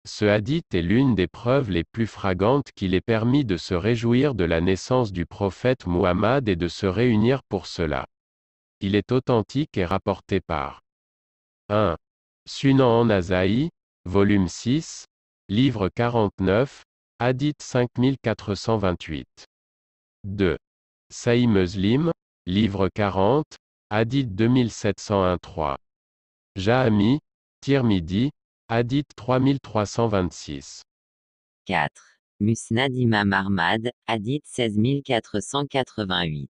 Ce hadith est l'une des preuves les plus flagrantes qu'il est permis de se réjouir de la naissance du prophète Muhammad et de se réunir pour cela. Il est authentique et rapporté par 1. Sunan an-Nasa'i, volume 6, livre 49, hadith 5428. 2. Sahih Muslim, livre 40, hadith 2701-3. Jahami, Tirmidhi, hadith 3326. 4. Musnad Imam Ahmad, hadith 16488.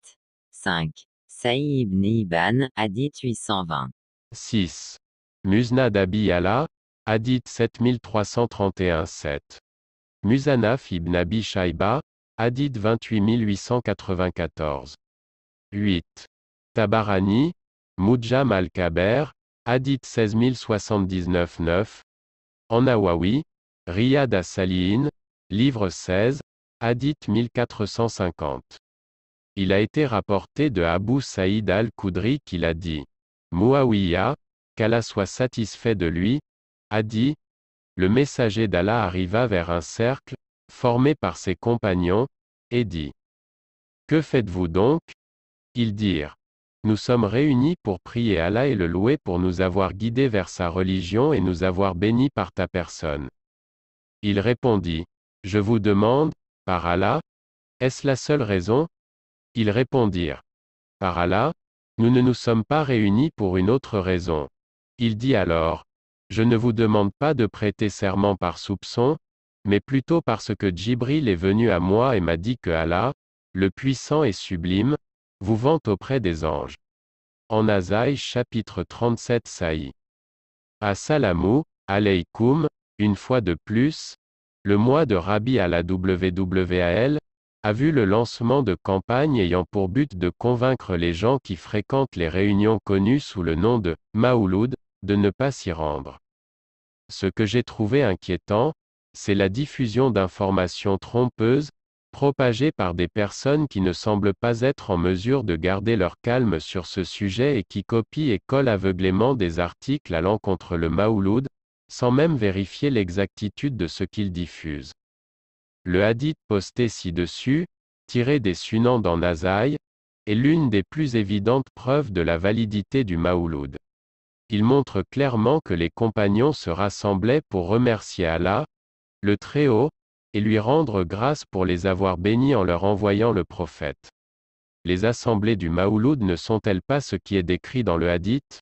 5. Sahih ibn Hibban, hadith 820. 6. Musnad Abi Ya'la, hadith 7331-7. Musanaf ibn Abi Shayba, hadith 28894. 8. Tabarani, Mujam al-Kaber, hadith 16079-9. An-Nawawi, Riyad as-Salihin, livre 16, hadith 1450. Il a été rapporté de Abu Saïd al-Khudri qu'il a dit. Muawiyah, qu'Allah soit satisfait de lui, a dit, le messager d'Allah arriva vers un cercle, formé par ses compagnons, et dit. Que faites-vous donc? Ils dirent. Nous sommes réunis pour prier Allah et le louer pour nous avoir guidés vers sa religion et nous avoir bénis par ta personne. Il répondit. Je vous demande, par Allah, est-ce la seule raison? Ils répondirent. Par Allah, nous ne nous sommes pas réunis pour une autre raison. Il dit alors. Je ne vous demande pas de prêter serment par soupçon, mais plutôt parce que Djibril est venu à moi et m'a dit que Allah, le puissant et sublime, vous vante auprès des anges. An-Nasa'i chapitre 37 Sahih. Assalamu alaykoum, une fois de plus, le mois de Rabi al-Awwal a vu le lancement de campagnes ayant pour but de convaincre les gens qui fréquentent les réunions connues sous le nom de Mawlud, de ne pas s'y rendre. Ce que j'ai trouvé inquiétant, c'est la diffusion d'informations trompeuses, propagées par des personnes qui ne semblent pas être en mesure de garder leur calme sur ce sujet et qui copient et collent aveuglément des articles allant contre le Mawlud, sans même vérifier l'exactitude de ce qu'ils diffusent. Le hadith posté ci-dessus, tiré des Sunan an-Nasa'i, est l'une des plus évidentes preuves de la validité du Mawlud. Il montre clairement que les compagnons se rassemblaient pour remercier Allah, le Très-Haut, et lui rendre grâce pour les avoir bénis en leur envoyant le prophète. Les assemblées du Mawlud ne sont-elles pas ce qui est décrit dans le hadith?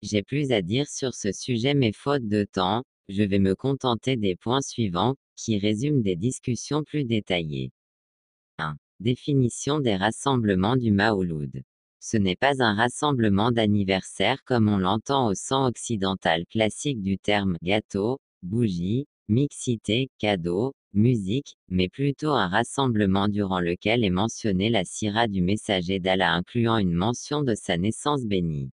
J'ai plus à dire sur ce sujet mais faute de temps, je vais me contenter des points suivants, qui résument des discussions plus détaillées. 1. Définition des rassemblements du Mawlud. Ce n'est pas un rassemblement d'anniversaire comme on l'entend au sens occidental classique du terme gâteau, bougie, mixité, cadeau, musique, mais plutôt un rassemblement durant lequel est mentionnée la sira du messager d'Allah incluant une mention de sa naissance bénie.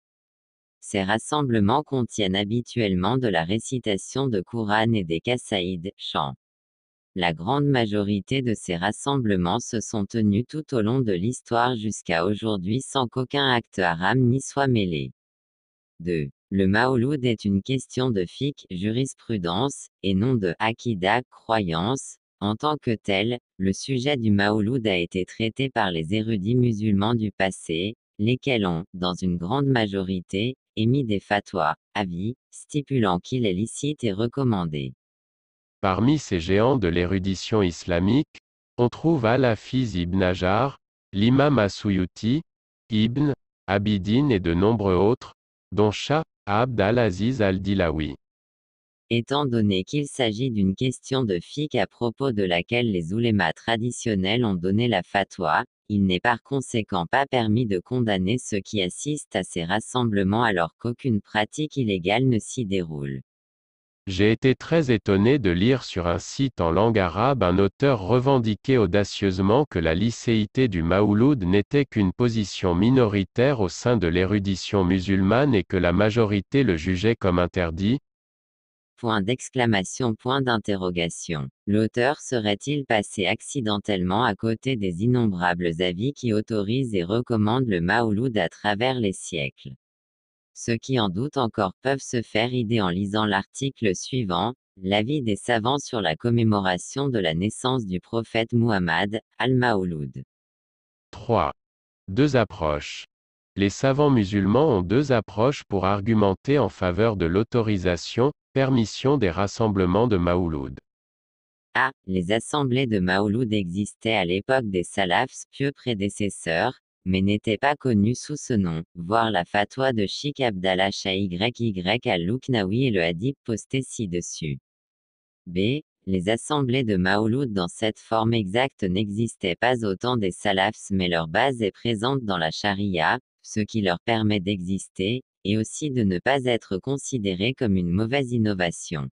Ces rassemblements contiennent habituellement de la récitation de Qur'an et des qasaïd, chants. La grande majorité de ces rassemblements se sont tenus tout au long de l'histoire jusqu'à aujourd'hui sans qu'aucun acte haram n'y soit mêlé. 2. Le Mawlud est une question de fiqh, jurisprudence, et non de aqidah, croyance. En tant que tel, le sujet du Mawlud a été traité par les érudits musulmans du passé, lesquels ont, dans une grande majorité, émis des fatwas, avis, stipulant qu'il est licite et recommandé. Parmi ces géants de l'érudition islamique, on trouve Al-Hafiz ibn Hajar, l'imam as-Suyuti, Ibn Abidin et de nombreux autres, dont Shah Abd al-Aziz al-Dilawi. Étant donné qu'il s'agit d'une question de fiqh à propos de laquelle les oulémas traditionnels ont donné la fatwa, il n'est par conséquent pas permis de condamner ceux qui assistent à ces rassemblements alors qu'aucune pratique illégale ne s'y déroule. J'ai été très étonné de lire sur un site en langue arabe un auteur revendiquer audacieusement que la licéité du Mawlud n'était qu'une position minoritaire au sein de l'érudition musulmane et que la majorité le jugeait comme interdit. Point d'exclamation, point d'interrogation. L'auteur serait-il passé accidentellement à côté des innombrables avis qui autorisent et recommandent le Mawlud à travers les siècles? Ceux qui en doutent encore peuvent se faire idée en lisant l'article suivant, L'avis des savants sur la commémoration de la naissance du prophète Muhammad, al-Mawlud. 3. Deux approches. Les savants musulmans ont deux approches pour argumenter en faveur de l'autorisation, permission des rassemblements de Mawlud. A. Les assemblées de Mawlud existaient à l'époque des salafs pieux prédécesseurs, mais n'étaient pas connues sous ce nom, voir la fatwa de Cheikh Abdallah Shah YY al-Luknawi et le hadith posté ci-dessus. B. Les assemblées de Mawlud dans cette forme exacte n'existaient pas au temps des salafs mais leur base est présente dans la charia, ce qui leur permet d'exister, et aussi de ne pas être considérées comme une mauvaise innovation.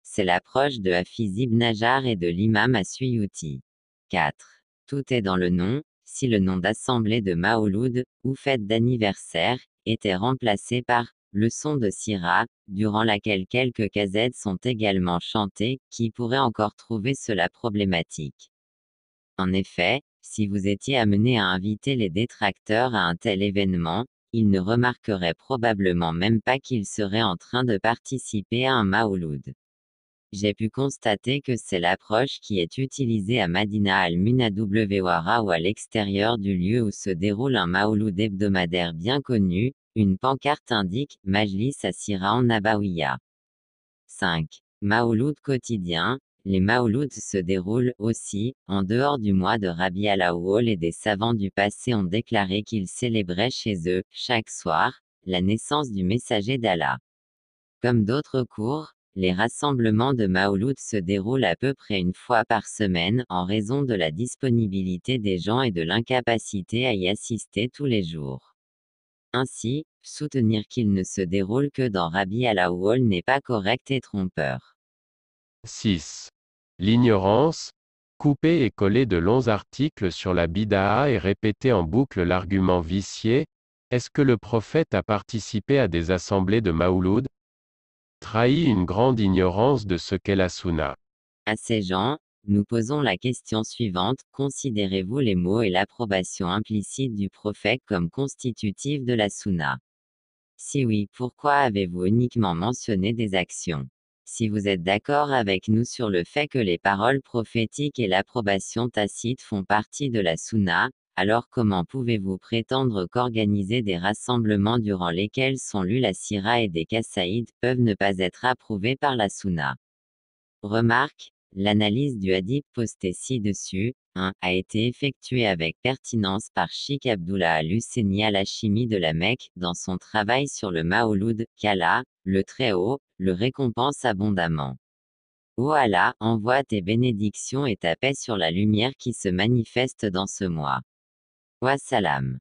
C'est l'approche de Hafiz ibn Hajar et de l'imam As-Suyuti. 4. Tout est dans le nom. Si le nom d'assemblée de Mawlud, ou fête d'anniversaire, était remplacé par leçon de Sira, durant laquelle quelques qazaîdes sont également chantées, qui pourrait encore trouver cela problématique. En effet, si vous étiez amené à inviter les détracteurs à un tel événement, ils ne remarqueraient probablement même pas qu'ils seraient en train de participer à un Mawlud. J'ai pu constater que c'est l'approche qui est utilisée à Madina al-Munawwara ou à l'extérieur du lieu où se déroule un Mawlud hebdomadaire bien connu. Une pancarte indique « Majlis Asira en Nabawiya ». 5. Mawlud quotidien. Les Mawluds se déroulent aussi, en dehors du mois de Rabi al-Awwal et des savants du passé ont déclaré qu'ils célébraient chez eux, chaque soir, la naissance du messager d'Allah. Comme d'autres cours, les rassemblements de Mawlud se déroulent à peu près une fois par semaine, en raison de la disponibilité des gens et de l'incapacité à y assister tous les jours. Ainsi, soutenir qu'il ne se déroule que dans Rabi al-Awwal n'est pas correct et trompeur. 6. L'ignorance. Couper et coller de longs articles sur la bid'a et répéter en boucle l'argument vicié. Est-ce que le prophète a participé à des assemblées de Mawlud? Trahit une grande ignorance de ce qu'est la sunna. À ces gens, nous posons la question suivante, considérez-vous les mots et l'approbation implicite du prophète comme constitutifs de la sunna? Si oui, pourquoi avez-vous uniquement mentionné des actions? Si vous êtes d'accord avec nous sur le fait que les paroles prophétiques et l'approbation tacite font partie de la sunna, alors comment pouvez-vous prétendre qu'organiser des rassemblements durant lesquels sont lus la sira et des qasaïd peuvent ne pas être approuvés par la sunna? Remarque, l'analyse du hadith posté ci-dessus, 1, a été effectuée avec pertinence par Cheikh Abdullah al-Husseini al-Hashimi de la Mecque, dans son travail sur le Mawlud, qu'Allah, le Très-Haut, le récompense abondamment. Ô Allah, envoie tes bénédictions et ta paix sur la lumière qui se manifeste dans ce mois. Wa salam.